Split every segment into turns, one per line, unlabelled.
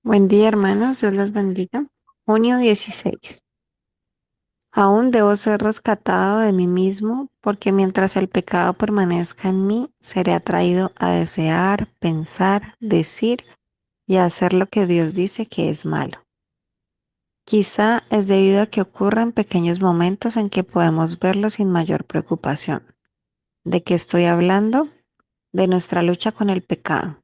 Buen día, hermanos. Dios los bendiga. Junio 16. Aún debo ser rescatado de mí mismo, porque mientras el pecado permanezca en mí, seré atraído a desear, pensar, decir y hacer lo que Dios dice que es malo. Quizá es debido a que ocurren pequeños momentos en que podemos verlo sin mayor preocupación. ¿De qué estoy hablando? De nuestra lucha con el pecado.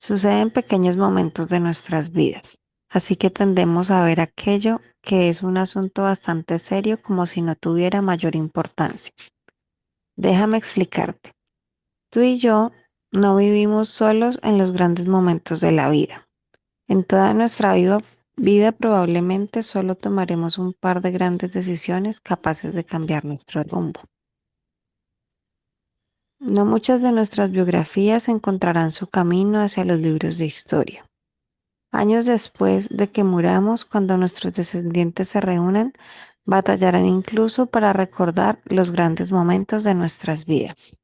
Sucede en pequeños momentos de nuestras vidas, así que tendemos a ver aquello que es un asunto bastante serio como si no tuviera mayor importancia. Déjame explicarte. Tú y yo no vivimos solos en los grandes momentos de la vida. En toda nuestra vida probablemente solo tomaremos un par de grandes decisiones capaces de cambiar nuestro rumbo. No muchas de nuestras biografías encontrarán su camino hacia los libros de historia. Años después de que muramos, cuando nuestros descendientes se reúnan, batallarán incluso para recordar los grandes momentos de nuestras vidas.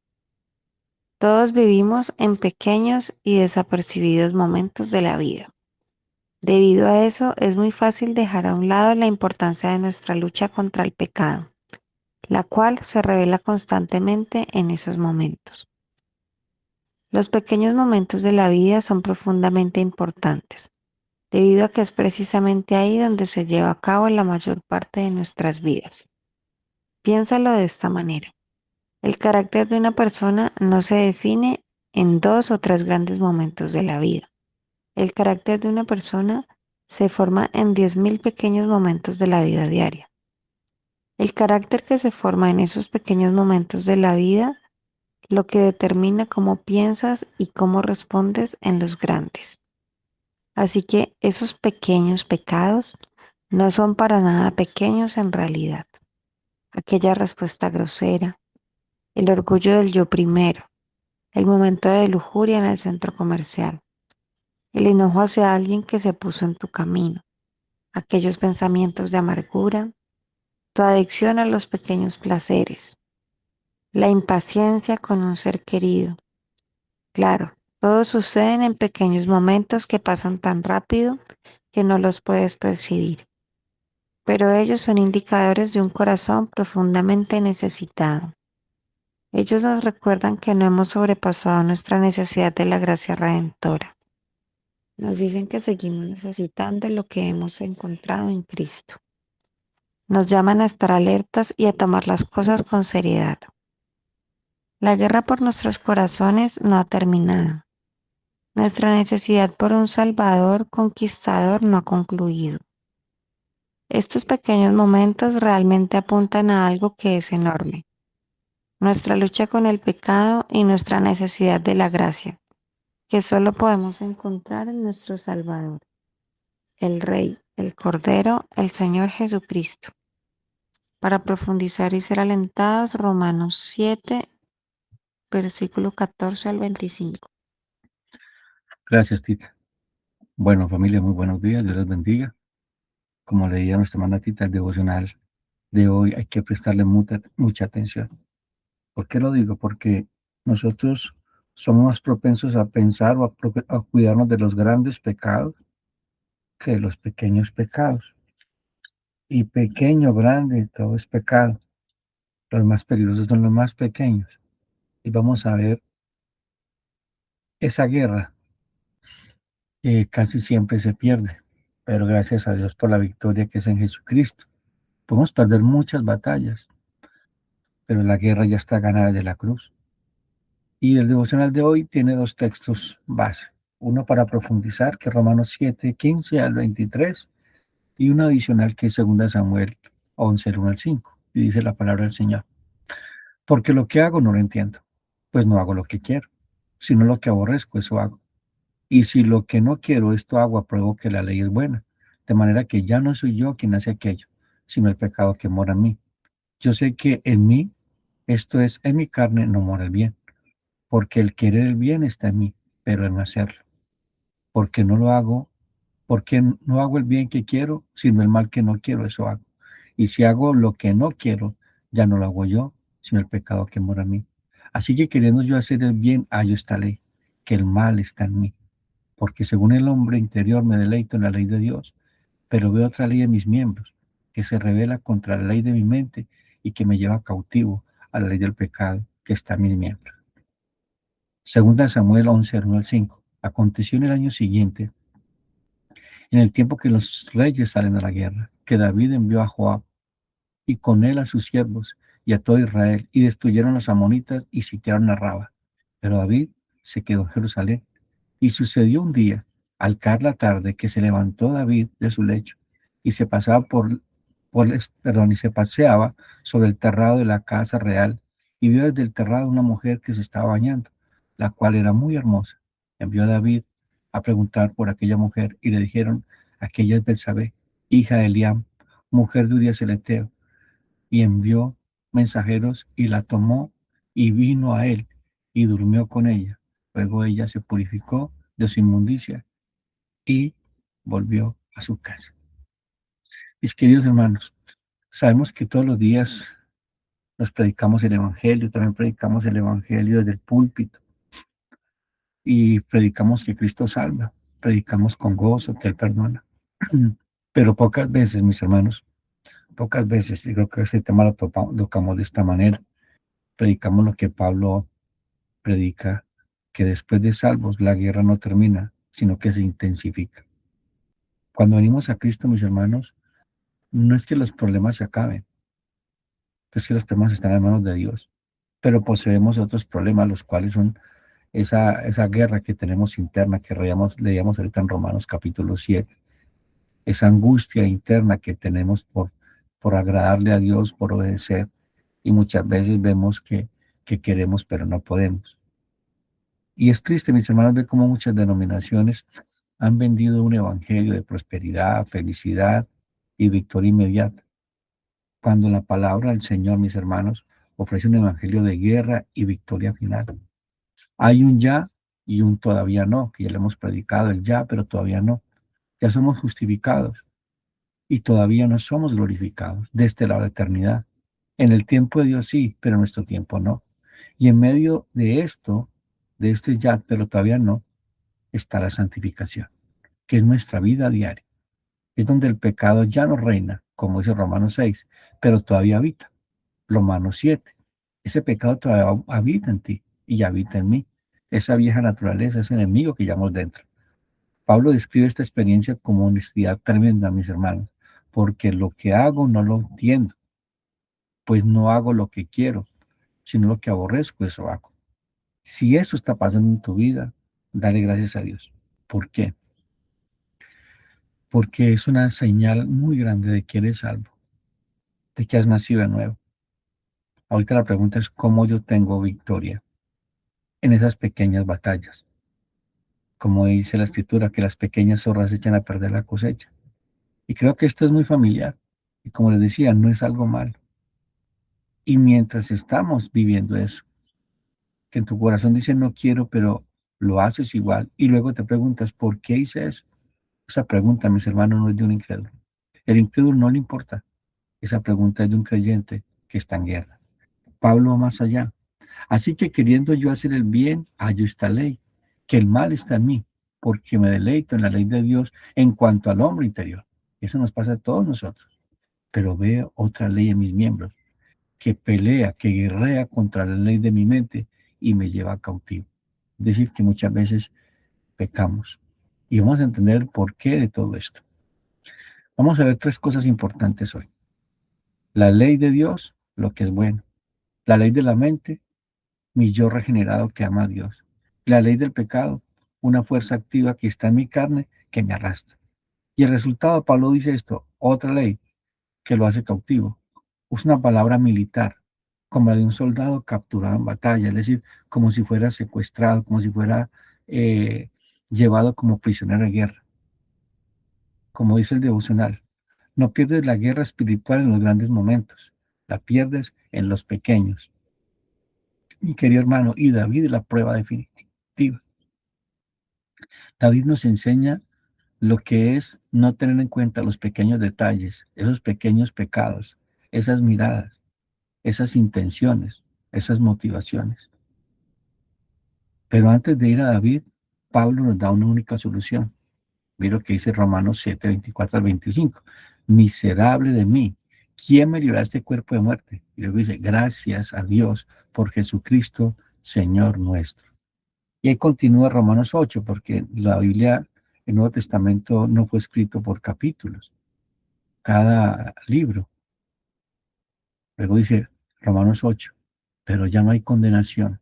Todos vivimos en pequeños y desapercibidos momentos de la vida. Debido a eso, es muy fácil dejar a un lado la importancia de nuestra lucha contra el pecado, la cual se revela constantemente en esos momentos. Los pequeños momentos de la vida son profundamente importantes, debido a que es precisamente ahí donde se lleva a cabo la mayor parte de nuestras vidas. Piénsalo de esta manera. El carácter de una persona no se define en dos o tres grandes momentos de la vida. El carácter de una persona se forma en 10.000 pequeños momentos de la vida diaria. El carácter que se forma en esos pequeños momentos de la vida, lo que determina cómo piensas y cómo respondes en los grandes. Así que esos pequeños pecados no son para nada pequeños en realidad. Aquella respuesta grosera, el orgullo del yo primero, el momento de lujuria en el centro comercial, el enojo hacia alguien que se puso en tu camino, aquellos pensamientos de amargura, tu adicción a los pequeños placeres, la impaciencia con un ser querido. Claro, todos suceden en pequeños momentos que pasan tan rápido que no los puedes percibir, pero ellos son indicadores de un corazón profundamente necesitado. Ellos nos recuerdan que no hemos sobrepasado nuestra necesidad de la gracia redentora. Nos dicen que seguimos necesitando lo que hemos encontrado en Cristo. Nos llaman a estar alertas y a tomar las cosas con seriedad. La guerra por nuestros corazones no ha terminado. Nuestra necesidad por un Salvador conquistador no ha concluido. Estos pequeños momentos realmente apuntan a algo que es enorme: nuestra lucha con el pecado y nuestra necesidad de la gracia, que solo podemos encontrar en nuestro Salvador, el Rey, el Cordero, el Señor Jesucristo. Para profundizar y ser alentados, Romanos 7, versículo 14 al 25.
Gracias, Tita. Bueno, familia, muy buenos días. Dios les bendiga. Como leía nuestra hermana Tita, el devocional de hoy hay que prestarle mucha atención. ¿Por qué lo digo? Porque nosotros somos más propensos a pensar a cuidarnos de los grandes pecados que de los pequeños pecados. Y pequeño, grande, todo es pecado. Los más peligrosos son los más pequeños. Y vamos a ver esa guerra que casi siempre se pierde. Pero gracias a Dios por la victoria que es en Jesucristo. Podemos perder muchas batallas, pero la guerra ya está ganada de la cruz. Y el devocional de hoy tiene dos textos base. Uno para profundizar, que es Romanos 7, 15 al 23, y uno adicional que es 2 Samuel 11, el 1 al 5. Y dice la palabra del Señor: porque lo que hago no lo entiendo, pues no hago lo que quiero, sino lo que aborrezco, eso hago. Y si lo que no quiero, esto hago, apruebo que la ley es buena, de manera que ya no soy yo quien hace aquello, sino el pecado que mora en mí. Yo sé que en mí, esto es, en mi carne, no mora el bien, porque el querer el bien está en mí, pero el no hacerlo. Porque no lo hago, porque no hago el bien que quiero, sino el mal que no quiero, eso hago. Y si hago lo que no quiero, ya no lo hago yo, sino el pecado que mora en mí. Así que queriendo yo hacer el bien, hallo esta ley, que el mal está en mí. porque según el hombre interior me deleito en la ley de Dios, pero veo otra ley en mis miembros, que se revela contra la ley de mi mente y que me lleva cautivo a la ley del pecado que está en mis miembros. Segunda Samuel 11, 1 al 5. Aconteció en el año siguiente, en el tiempo que los reyes salen a la guerra, que David envió a Joab y con él a sus siervos y a todo Israel, y destruyeron a los amonitas y sitiaron a Raba. Pero David se quedó en Jerusalén. Y sucedió un día, al caer la tarde, que se levantó David de su lecho y se pasaba y se paseaba sobre el terrado de la casa real y vio desde el terrado una mujer que se estaba bañando, la cual era muy hermosa. Envió a David a preguntar por aquella mujer y le dijeron, aquella es Betsabé, hija de Eliam, mujer de Urías el Eteo, y envió mensajeros y la tomó y vino a él y durmió con ella. Luego ella se purificó de su inmundicia y volvió a su casa. Mis queridos hermanos, sabemos que todos los días nos predicamos el Evangelio, también predicamos el Evangelio desde el púlpito y predicamos que Cristo salva, predicamos con gozo que Él perdona. Pero pocas veces, mis hermanos, pocas veces, yo creo que este tema lo tocamos de esta manera, predicamos lo que Pablo predica, que después de salvos la guerra no termina, sino que se intensifica. Cuando venimos a Cristo, mis hermanos, no es que los problemas se acaben, es que los problemas están en manos de Dios, pero poseemos otros problemas, los cuales son esa guerra que tenemos interna, que leíamos ahorita en Romanos capítulo 7, esa angustia interna que tenemos por agradarle a Dios, por obedecer, y muchas veces vemos que queremos, pero no podemos. Y es triste, mis hermanos, ver cómo muchas denominaciones han vendido un evangelio de prosperidad, felicidad y victoria inmediata, cuando la palabra del Señor, mis hermanos, ofrece un evangelio de guerra y victoria final. Hay un ya y un todavía no, que ya le hemos predicado el ya, pero todavía no. Ya somos justificados y todavía no somos glorificados desde la eternidad. En el tiempo de Dios sí, pero en nuestro tiempo no. Y en medio de esto, de este ya, pero todavía no, está la santificación, que es nuestra vida diaria. Es donde el pecado ya no reina, como dice Romanos 6, pero todavía habita. Romanos 7. Ese pecado todavía habita en ti y habita en mí. Esa vieja naturaleza, ese enemigo que llevamos dentro. Pablo describe esta experiencia como honestidad tremenda, mis hermanos, porque lo que hago no lo entiendo, pues no hago lo que quiero, sino lo que aborrezco, eso hago. Si eso está pasando en tu vida, dale gracias a Dios. ¿Por qué? Porque es una señal muy grande de que eres salvo, de que has nacido de nuevo. Ahorita la pregunta es cómo yo tengo victoria en esas pequeñas batallas. Como dice la escritura, que las pequeñas zorras echan a perder la cosecha. Y creo que esto es muy familiar. Y como les decía, no es algo malo. Y mientras estamos viviendo eso, que en tu corazón dice no quiero, pero lo haces igual, y luego te preguntas, ¿por qué hice eso? Esa pregunta, mis hermanos, no es de un incrédulo. El incrédulo no le importa. Esa pregunta es de un creyente que está en guerra. Pablo va más allá. Así que queriendo yo hacer el bien, hallo esta ley, que el mal está en mí, porque me deleito en la ley de Dios en cuanto al hombre interior. Eso nos pasa a todos nosotros. Pero veo otra ley en mis miembros, que pelea, que guerrea contra la ley de mi mente y me lleva cautivo. Es decir, que muchas veces pecamos. Y vamos a entender el porqué de todo esto. Vamos a ver tres cosas importantes hoy. La ley de Dios, lo que es bueno. La ley de la mente, mi yo regenerado que ama a Dios. La ley del pecado, una fuerza activa que está en mi carne que me arrastra. Y el resultado, Pablo dice esto, otra ley que lo hace cautivo. Usa una palabra militar, como la de un soldado capturado en batalla, es decir, como si fuera secuestrado, como si fuera llevado como prisionero de guerra. Como dice el devocional, no pierdes la guerra espiritual en los grandes momentos, la pierdes en los pequeños. Mi querido hermano, y David es la prueba definitiva. David nos enseña lo que es no tener en cuenta los pequeños detalles, esos pequeños pecados, esas miradas, esas intenciones, esas motivaciones. Pero antes de ir a David, Pablo nos da una única solución. Mira lo que dice Romanos 7, 24 al 25. Miserable de mí, ¿quién me librará de este cuerpo de muerte? Y luego dice, gracias a Dios por Jesucristo, Señor nuestro. Y ahí continúa Romanos 8, porque la Biblia, el Nuevo Testamento no fue escrito por capítulos, cada libro. Luego dice Romanos 8, pero ya no hay condenación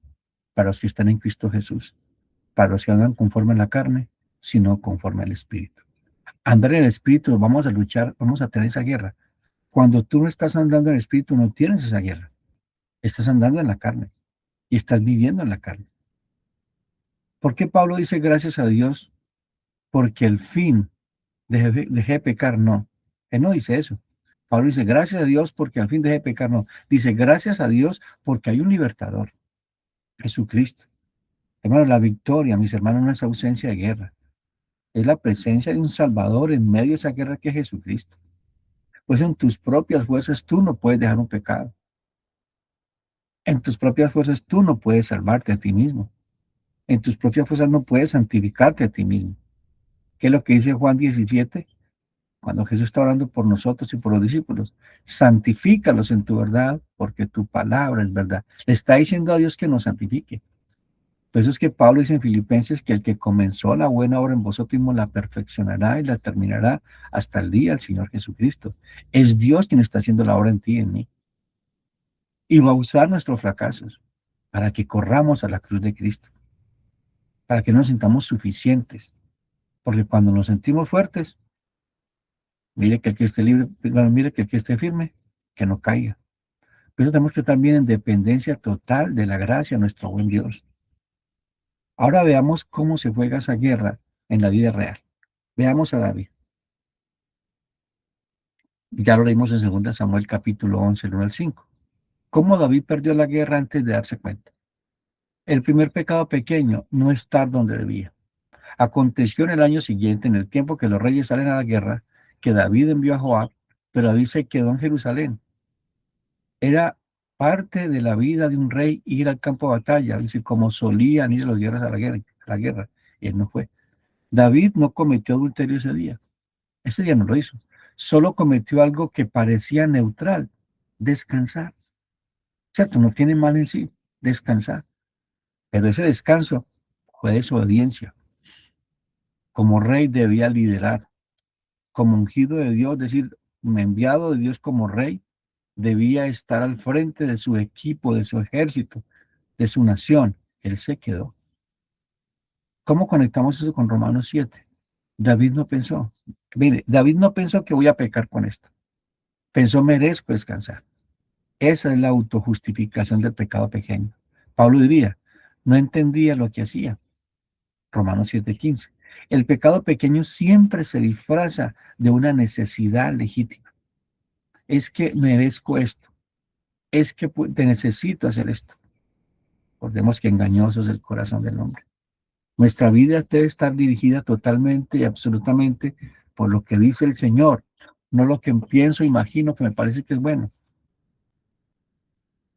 para los que están en Cristo Jesús, para los que andan conforme a la carne, sino conforme al Espíritu. Andar en el Espíritu, vamos a luchar, vamos a tener esa guerra. Cuando tú no estás andando en el Espíritu, no tienes esa guerra. Estás andando en la carne y estás viviendo en la carne. ¿Por qué Pablo dice gracias a Dios? Porque el fin, dejé de pecar, no. Él no dice eso. Pablo dice gracias a Dios porque al fin dejé de pecar, no. Dice gracias a Dios porque hay un libertador, Jesucristo. Hermano, la victoria, mis hermanos, no es ausencia de guerra. Es la presencia de un Salvador en medio de esa guerra que es Jesucristo. Pues en tus propias fuerzas tú no puedes dejar un pecado. En tus propias fuerzas tú no puedes salvarte a ti mismo. En tus propias fuerzas no puedes santificarte a ti mismo. ¿Qué es lo que dice Juan 17? Cuando Jesús está orando por nosotros y por los discípulos. Santifícalos en tu verdad, porque tu palabra es verdad. Le está diciendo a Dios que nos santifique. Por eso es que Pablo dice en Filipenses que el que comenzó la buena obra en vosotros mismos la perfeccionará y la terminará hasta el día del Señor Jesucristo. Es Dios quien está haciendo la obra en ti y en mí. Y va a usar nuestros fracasos para que corramos a la cruz de Cristo, para que nos sintamos suficientes. Porque cuando nos sentimos fuertes, mire que el que esté libre, bueno, mire que el que esté firme, que no caiga. Por eso tenemos que estar bien en dependencia total de la gracia de nuestro buen Dios. Ahora veamos cómo se juega esa guerra en la vida real. Veamos a David. Ya lo leímos en 2 Samuel capítulo 11, el 1 al 5. Cómo David perdió la guerra antes de darse cuenta. El primer pecado pequeño, no estar donde debía. Aconteció en el año siguiente, en el tiempo que los reyes salen a la guerra, que David envió a Joab, pero David se quedó en Jerusalén. Era parte de la vida de un rey ir al campo de batalla, dice, como solían ir los guerreros a la guerra, y él no fue. David no cometió adulterio ese día no lo hizo. Solo cometió algo que parecía neutral, descansar. ¿Cierto? No tiene mal en sí, descansar. Pero ese descanso fue desobediencia. Como rey debía liderar, como ungido de Dios, es decir, enviado de Dios como rey, debía estar al frente de su equipo, de su ejército, de su nación. Él se quedó. ¿Cómo conectamos eso con Romanos 7? David no pensó. Mire, David no pensó que voy a pecar con esto. Pensó, merezco descansar. Esa es la autojustificación del pecado pequeño. Pablo diría, no entendía lo que hacía. Romanos 7:15. El pecado pequeño siempre se disfraza de una necesidad legítima. Es que merezco esto. Es que te necesito hacer esto. Recordemos que engañoso es el corazón del hombre. Nuestra vida debe estar dirigida totalmente y absolutamente por lo que dice el Señor, no lo que pienso, imagino que me parece que es bueno.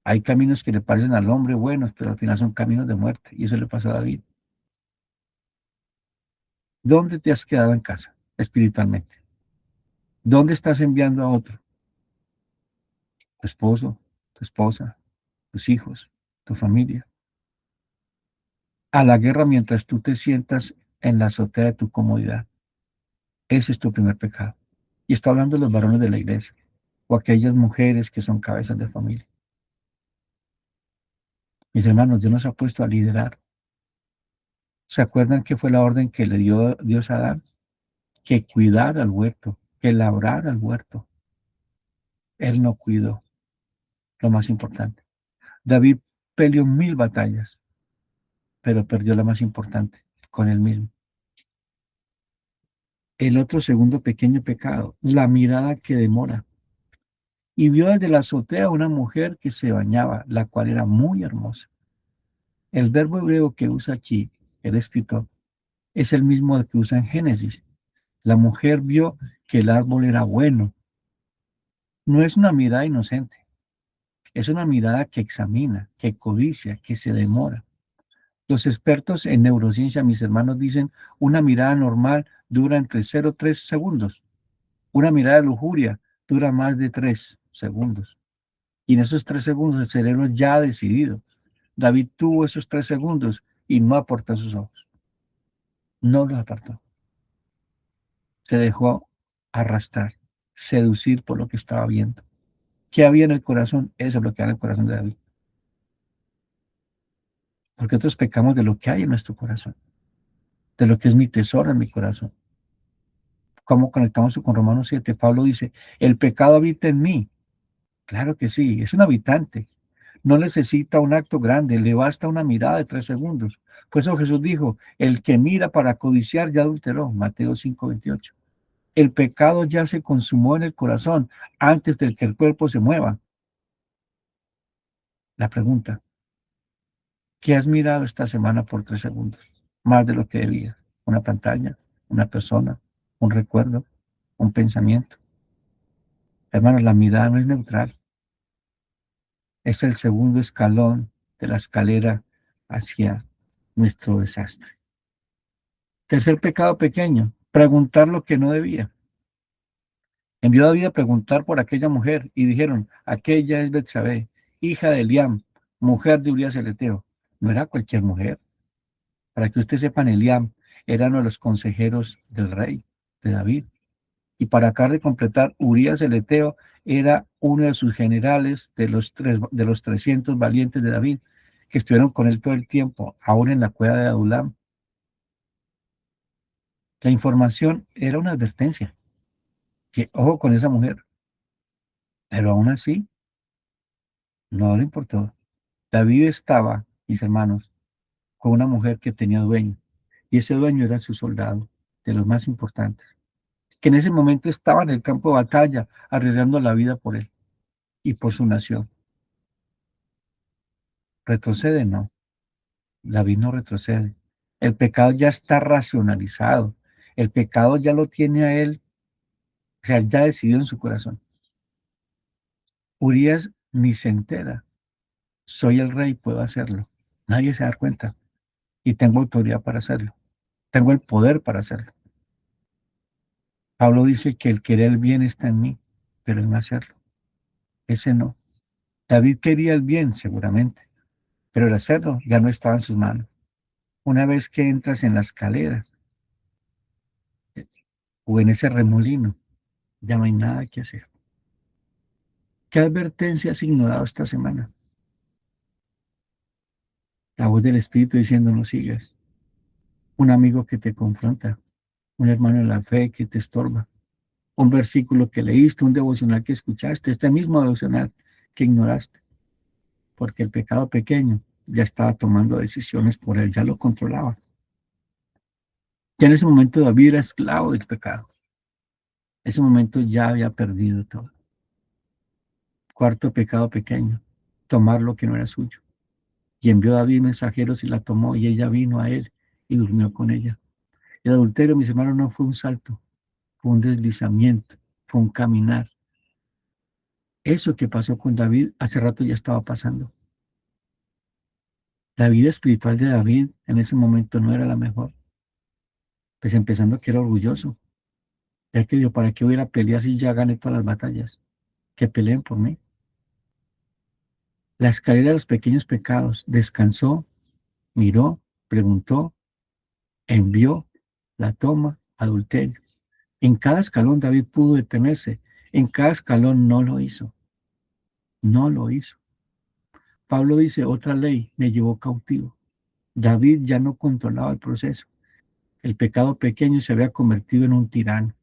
Hay caminos que le parecen al hombre buenos, pero al final son caminos de muerte, y eso le pasó a David. ¿Dónde te has quedado en casa espiritualmente? ¿Dónde estás enviando a otro? Tu esposo, tu esposa, tus hijos, tu familia. A la guerra mientras tú te sientas en la azotea de tu comodidad. Ese es tu primer pecado. Y estoy hablando de los varones de la iglesia o aquellas mujeres que son cabezas de familia. Mis hermanos, Dios nos ha puesto a liderar. ¿Se acuerdan que fue la orden que le dio Dios a Adán? Que cuidara el huerto, que labrara el huerto. Él no cuidó, lo más importante. David peleó 1000 batallas, pero perdió la más importante, con él mismo. El otro segundo pequeño pecado, la mirada que demora. Y vio desde la azotea una mujer que se bañaba, la cual era muy hermosa. El verbo hebreo que usa aquí el escritor es el mismo que usa en Génesis. La mujer vio que el árbol era bueno. No es una mirada inocente, es una mirada que examina, que codicia, que se demora. Los expertos en neurociencia, mis hermanos, dicen una mirada normal dura entre 0 y 3 segundos. Una mirada de lujuria dura más de 3 segundos. Y en esos 3 segundos el cerebro ya ha decidido. David tuvo esos 3 segundos y no apartó sus ojos. No los apartó. Se dejó arrastrar, seducir por lo que estaba viendo. ¿Qué había en el corazón? Eso es lo que hay en el corazón de David. Porque nosotros pecamos de lo que hay en nuestro corazón, de lo que es mi tesoro en mi corazón. ¿Cómo conectamos con Romanos 7? Pablo dice, el pecado habita en mí. Claro que sí, es un habitante. No necesita un acto grande, le basta una mirada de 3 segundos. Por eso Jesús dijo, el que mira para codiciar ya adulteró, Mateo 5:28. El pecado ya se consumó en el corazón antes de que el cuerpo se mueva. La pregunta, ¿qué has mirado esta semana por 3 segundos? Más de lo que debías. Una pantalla, una persona, un recuerdo, un pensamiento. Hermano, la mirada no es neutral. Es el segundo escalón de la escalera hacia nuestro desastre. Tercer pecado pequeño, preguntar lo que no debía. Envió a David a preguntar por aquella mujer y dijeron, aquella es Betsabé, hija de Eliam, mujer de Urías el Eteo. No era cualquier mujer. Para que ustedes sepan, Eliam era uno de los consejeros del rey, de David. Y para acabar de completar, Urías el Eteo era uno de sus generales de los 300 valientes de David, que estuvieron con él todo el tiempo, aún en la cueva de Adulam. La información era una advertencia, que ojo con esa mujer, pero aún así no le importó. David estaba, mis hermanos, con una mujer que tenía dueño, y ese dueño era su soldado, de los más importantes, que en ese momento estaba en el campo de batalla, arriesgando la vida por él y por su nación. ¿Retrocede? No. David no retrocede. El pecado ya está racionalizado. El pecado ya lo tiene a él, o sea, ya decidió en su corazón. Urias ni se entera. Soy el rey, puedo hacerlo. Nadie se da cuenta. Y tengo autoridad para hacerlo. Tengo el poder para hacerlo. Pablo dice que el querer el bien está en mí, pero en hacerlo. Ese no. David quería el bien, seguramente, pero el hacerlo ya no estaba en sus manos. Una vez que entras en la escalera o en ese remolino, ya no hay nada que hacer. ¿Qué advertencia has ignorado esta semana? La voz del Espíritu diciendo no sigas. Un amigo que te confronta. Un hermano en la fe que te estorba. Un versículo que leíste, un devocional que escuchaste, este mismo devocional que ignoraste. Porque el pecado pequeño ya estaba tomando decisiones por él, ya lo controlaba. Ya en ese momento David era esclavo del pecado. En ese momento ya había perdido todo. Cuarto pecado pequeño, tomar lo que no era suyo. Y envió David mensajeros y la tomó, y ella vino a él y durmió con ella. El adulterio, mis hermanos, no fue un salto, fue un deslizamiento, fue un caminar. Eso que pasó con David hace rato ya estaba pasando. La vida espiritual de David en ese momento no era la mejor. Pues empezando que era orgulloso, ya que dijo, ¿para qué voy a ir a pelear si ya gané todas las batallas? Que peleen por mí. La escalera de los pequeños pecados, descansó, miró, preguntó, envió, la toma, adulterio. En cada escalón David pudo detenerse, en cada escalón no lo hizo, no lo hizo. Pablo dice, otra ley me llevó cautivo. David ya no controlaba el proceso. El pecado pequeño se había convertido en un tirano.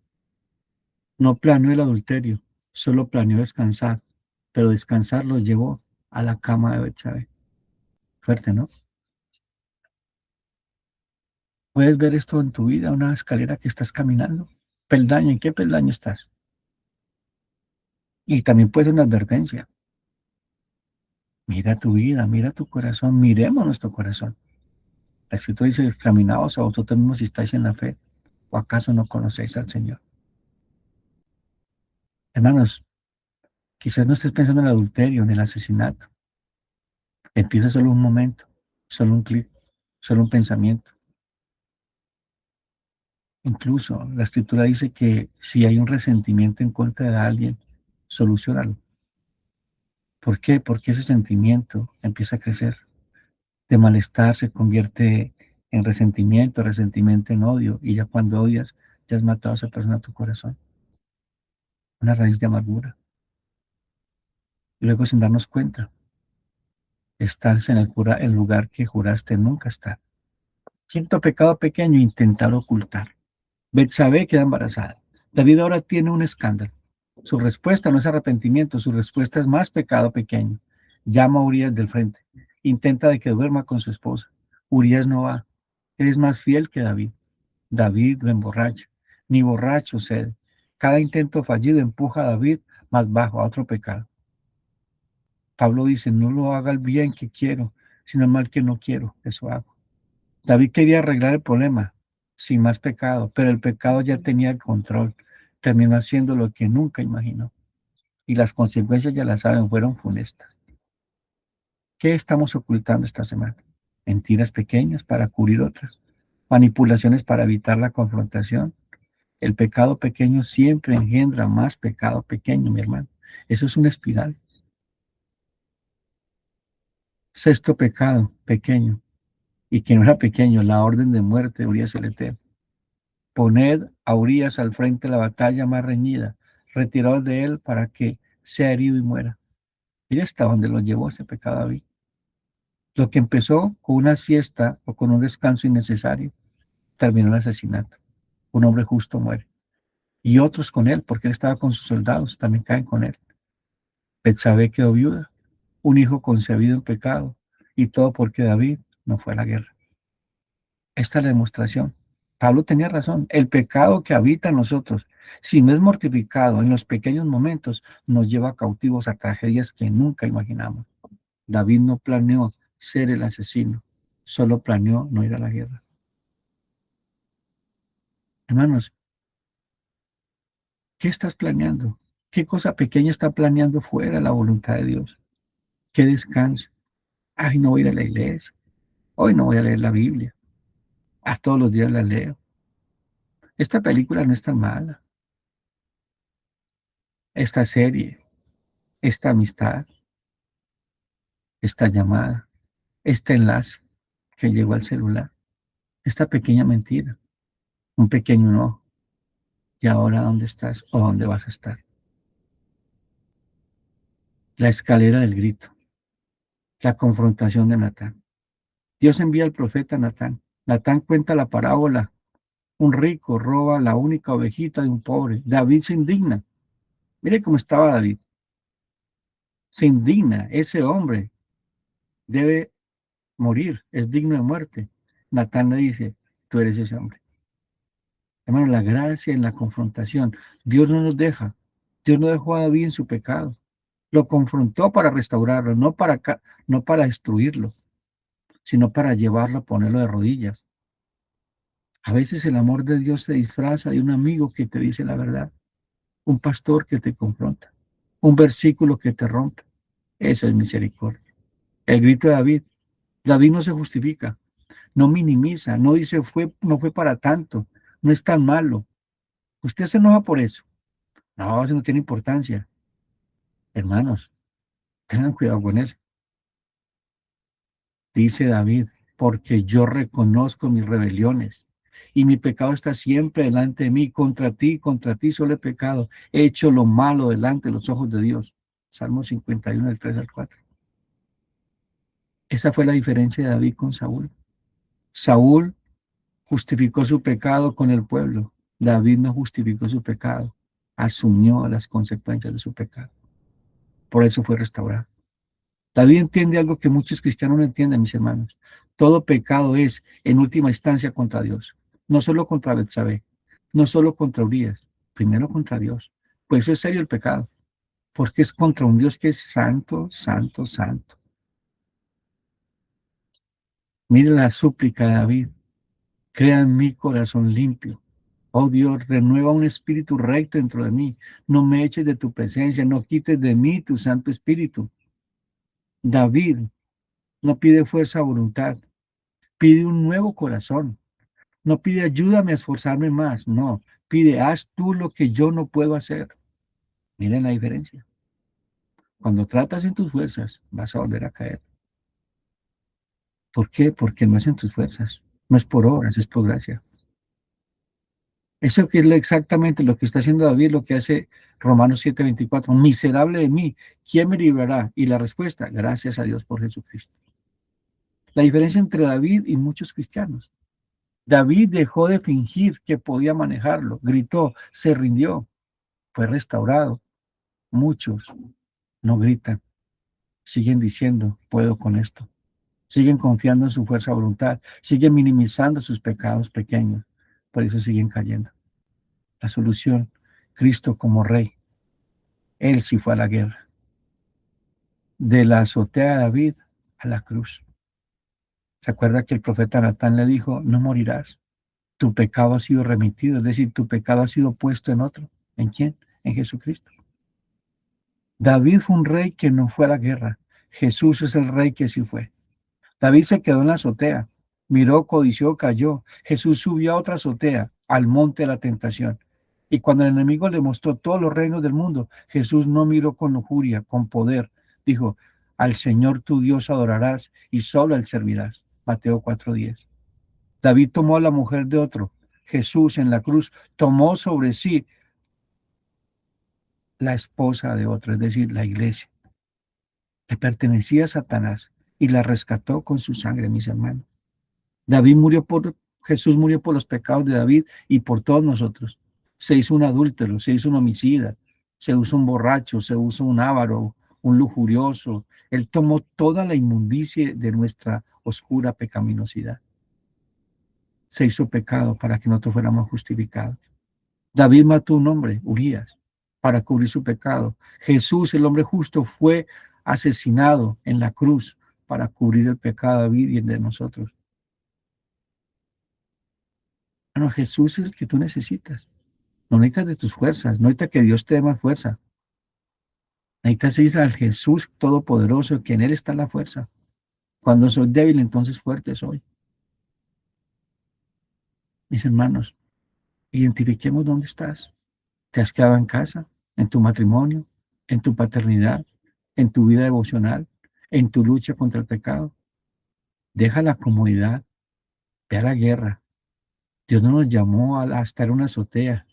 No planeó el adulterio, solo planeó descansar, pero descansar lo llevó a la cama de Betsabé. Fuerte, ¿no? Puedes ver esto en tu vida, una escalera que estás caminando. Peldaño, ¿en qué peldaño estás? Y también puede ser una advertencia. Mira tu vida, mira tu corazón, miremos nuestro corazón. La escritura dice, examinaos a vosotros mismos si estáis en la fe, o acaso no conocéis al Señor. Hermanos, quizás no estés pensando en el adulterio, en el asesinato. Empieza solo un momento, solo un clic, solo un pensamiento. Incluso la escritura dice que si hay un resentimiento en contra de alguien, solucionalo. ¿Por qué? Porque ese sentimiento empieza a crecer. De malestar se convierte en resentimiento, resentimiento en odio, y ya cuando odias, ya has matado a esa persona a tu corazón. Una raíz de amargura. Y luego sin darnos cuenta, estás en el lugar que juraste nunca estar. Quinto pecado pequeño, intentar ocultar. Betsabé queda embarazada. David ahora tiene un escándalo. Su respuesta no es arrepentimiento, su respuesta es más pecado pequeño. Llama a Urias del frente. Intenta de que duerma con su esposa. Urias no va. Él es más fiel que David. David lo emborracha. Ni borracho cede. Cada intento fallido empuja a David más bajo a otro pecado. Pablo dice, no lo haga el bien que quiero, sino el mal que no quiero. Eso hago. David quería arreglar el problema sin más pecado, pero el pecado ya tenía el control. Terminó haciendo lo que nunca imaginó. Y las consecuencias, ya las saben, fueron funestas. ¿Qué estamos ocultando esta semana? Mentiras pequeñas para cubrir otras. Manipulaciones para evitar la confrontación. El pecado pequeño siempre engendra más pecado pequeño, mi hermano. Eso es una espiral. Sexto pecado pequeño, y que no era pequeño, la orden de muerte de Urias el Eteo. Poned a Urias al frente de la batalla más reñida, retiraos de él para que sea herido y muera. Y hasta donde lo llevó ese pecado David. Lo que empezó con una siesta o con un descanso innecesario, terminó en asesinato. Un hombre justo muere. Y otros con él, porque él estaba con sus soldados, también caen con él. Betsabé quedó viuda, un hijo concebido en pecado, y todo porque David no fue a la guerra. Esta es la demostración. Pablo tenía razón. El pecado que habita en nosotros, si no es mortificado en los pequeños momentos, nos lleva cautivos a tragedias que nunca imaginamos. David no planeó ser el asesino, solo planeó no ir a la guerra. Hermanos, ¿qué estás planeando? ¿Qué cosa pequeña está planeando fuera de la voluntad de Dios? ¿Qué descanso? Ay, no voy a ir a la iglesia. Hoy no voy a leer la Biblia. A todos los días la leo. Esta película no es tan mala. Esta serie, esta amistad, esta llamada, este enlace que llegó al celular, esta pequeña mentira, un pequeño no. ¿Y ahora dónde estás o dónde vas a estar? La escalera del grito, la confrontación de Natán. Dios envía al profeta Natán. Natán cuenta la parábola. Un rico roba la única ovejita de un pobre. David se indigna. Mire cómo estaba David. Se indigna. Ese hombre debe morir. Es digno de muerte. Natán le dice, tú eres ese hombre. Hermano, la gracia en la confrontación. Dios no nos deja. Dios no dejó a David en su pecado. Lo confrontó para restaurarlo, no para destruirlo, sino para llevarlo a ponerlo de rodillas. A veces el amor de Dios se disfraza de un amigo que te dice la verdad, un pastor que te confronta, un versículo que te rompe. Eso es misericordia. El grito de David. David no se justifica, no minimiza, no dice no fue para tanto, no es tan malo. Usted se enoja por eso. No, eso no tiene importancia. Hermanos, tengan cuidado con eso. Dice David, porque yo reconozco mis rebeliones y mi pecado está siempre delante de mí. Contra ti solo he pecado. He hecho lo malo delante de los ojos de Dios. Salmo 51, del 3 al 4. Esa fue la diferencia de David con Saúl. Saúl justificó su pecado con el pueblo. David no justificó su pecado. Asumió las consecuencias de su pecado. Por eso fue restaurado. David entiende algo que muchos cristianos no entienden, mis hermanos. Todo pecado es, en última instancia, contra Dios. No solo contra Betsabé, no solo contra Urías, primero contra Dios. Por eso es serio el pecado, porque es contra un Dios que es santo, santo, santo. Mire la súplica de David. Crea en mí corazón limpio. Oh Dios, renueva un espíritu recto dentro de mí. No me eches de tu presencia, no quites de mí tu santo espíritu. David no pide fuerza o voluntad, Pide un nuevo corazón. No pide ayúdame a esforzarme más. No, pide haz tú lo que yo no puedo hacer. Miren la diferencia. Cuando tratas en tus fuerzas, vas a volver a caer. ¿Por qué? Porque no es en tus fuerzas. No es por obras, es por gracia. Eso que es exactamente lo que está haciendo David, lo que hace Romanos 7:24. Miserable de mí, ¿quién me librará? Y la respuesta, gracias a Dios por Jesucristo. La diferencia entre David y muchos cristianos. David dejó de fingir que podía manejarlo, gritó, se rindió, fue restaurado. Muchos no gritan, siguen diciendo, puedo con esto. Siguen confiando en su fuerza de voluntad, siguen minimizando sus pecados pequeños, por eso siguen cayendo. La solución, Cristo como Rey, Él sí fue a la guerra, de la azotea de David a la cruz. ¿Se acuerda que el profeta Natán le dijo, no morirás? Tu pecado ha sido remitido, es decir, tu pecado ha sido puesto en otro. ¿En quién? En Jesucristo. David fue un rey que no fue a la guerra. Jesús es el rey que sí fue. David se quedó en la azotea, miró, codició, cayó. Jesús subió a otra azotea, al monte de la tentación. Y cuando el enemigo le mostró todos los reinos del mundo, Jesús no miró con lujuria, con poder. Dijo, al Señor tu Dios adorarás y solo a él servirás. Mateo 4:10. David tomó a la mujer de otro. Jesús en la cruz tomó sobre sí la esposa de otro, es decir, la iglesia. Le pertenecía a Satanás y la rescató con su sangre, mis hermanos. Jesús murió por los pecados de David y por todos nosotros. Se hizo un adúltero, se hizo un homicida, se hizo un borracho, se hizo un avaro, un lujurioso. Él tomó toda la inmundicia de nuestra oscura pecaminosidad. Se hizo pecado para que nosotros fuéramos justificados. David mató un hombre, Urías, para cubrir su pecado. Jesús, el hombre justo, fue asesinado en la cruz para cubrir el pecado de David y el de nosotros. Bueno, Jesús es el que tú necesitas. No necesitas de tus fuerzas, no necesitas que Dios te dé más fuerza. Necesitas ir al Jesús Todopoderoso, que en Él está la fuerza. Cuando soy débil, entonces fuerte soy. Mis hermanos, identifiquemos dónde estás. ¿Te has quedado en casa, en tu matrimonio, en tu paternidad, en tu vida devocional, en tu lucha contra el pecado? Deja la comodidad, ve a la guerra. Dios no nos llamó a estar en una azotea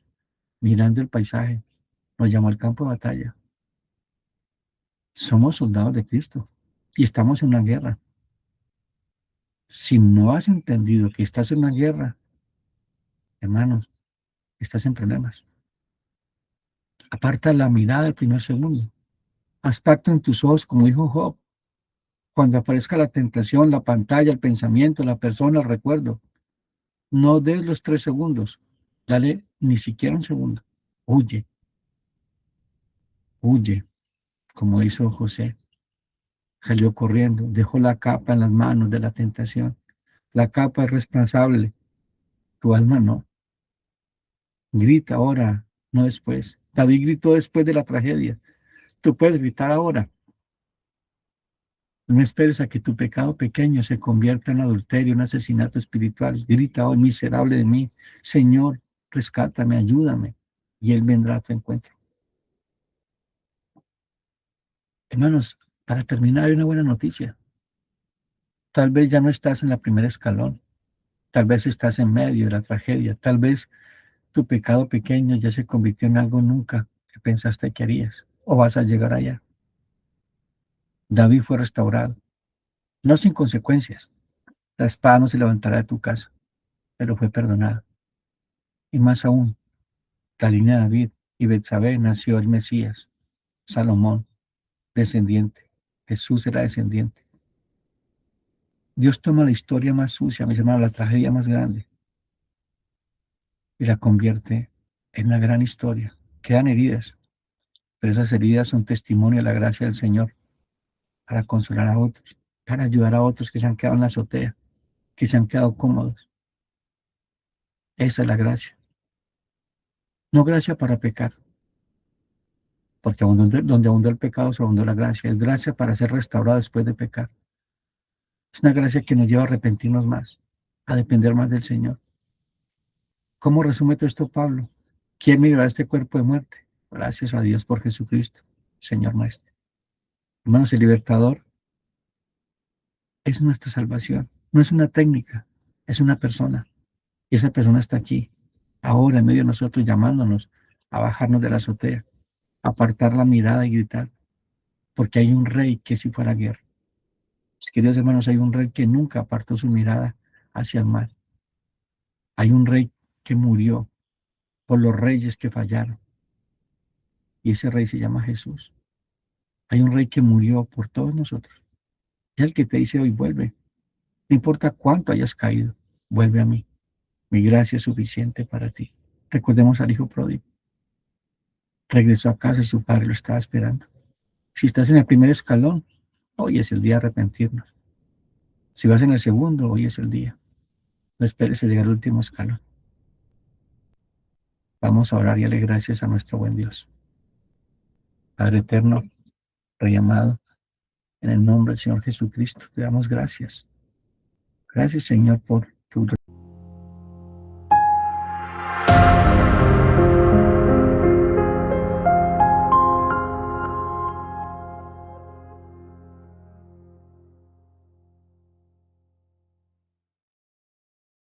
mirando el paisaje, nos llamó al campo de batalla. Somos soldados de Cristo y estamos en una guerra. Si no has entendido que estás en una guerra, hermanos, estás en problemas. Aparta la mirada del primer segundo. Haz pacto en tus ojos, como dijo Job. Cuando aparezca la tentación, la pantalla, el pensamiento, la persona, el recuerdo, no des los 3 segundos. Dale ni siquiera un segundo. Huye, huye, como hizo José. Salió corriendo, dejó la capa en las manos de la tentación. La capa es responsable, tu alma no. Grita ahora, no después. David gritó después de la tragedia. Tú puedes gritar ahora. No esperes a que tu pecado pequeño se convierta en adulterio, en asesinato espiritual. Grita hoy, miserable de mí. Señor, rescátame, ayúdame. Y Él vendrá a tu encuentro. Hermanos, para terminar, hay una buena noticia. Tal vez ya no estás en la primera escalón. Tal vez estás en medio de la tragedia. Tal vez tu pecado pequeño ya se convirtió en algo nunca que pensaste que harías. O vas a llegar allá. David fue restaurado, no sin consecuencias. La espada no se levantará de tu casa, pero fue perdonado. Y más aún, la línea de David y Betsabé nació el Mesías, Salomón, descendiente. Jesús era descendiente. Dios toma la historia más sucia, mis hermanos, la tragedia más grande, y la convierte en una gran historia. Quedan heridas, pero esas heridas son testimonio de la gracia del Señor para consolar a otros, para ayudar a otros que se han quedado en la azotea, que se han quedado cómodos. Esa es la gracia. No gracia para pecar, porque donde abundó el pecado se abundó la gracia. Es gracia para ser restaurado después de pecar. Es una gracia que nos lleva a arrepentirnos más, a depender más del Señor. ¿Cómo resume todo esto Pablo? ¿Quién me librará de este cuerpo de muerte? Gracias a Dios por Jesucristo, Señor nuestro. Hermanos, el libertador es nuestra salvación. No es una técnica, es una persona. Y esa persona está aquí, ahora en medio de nosotros, llamándonos a bajarnos de la azotea, a apartar la mirada y gritar, porque hay un rey que si fuera guerra. Mis queridos hermanos, hay un rey que nunca apartó su mirada hacia el mal. Hay un rey que murió por los reyes que fallaron. Y ese rey se llama Jesús. Hay un rey que murió por todos nosotros. Es el que te dice hoy, vuelve. No importa cuánto hayas caído, vuelve a mí. Mi gracia es suficiente para ti. Recordemos al hijo pródigo. Regresó a casa y su padre lo estaba esperando. Si estás en el primer escalón, hoy es el día de arrepentirnos. Si vas en el segundo, hoy es el día. No esperes a llegar al último escalón. Vamos a orar y darle gracias a nuestro buen Dios. Padre eterno, Rey amado, en el nombre del Señor Jesucristo, te damos gracias. Gracias, Señor, por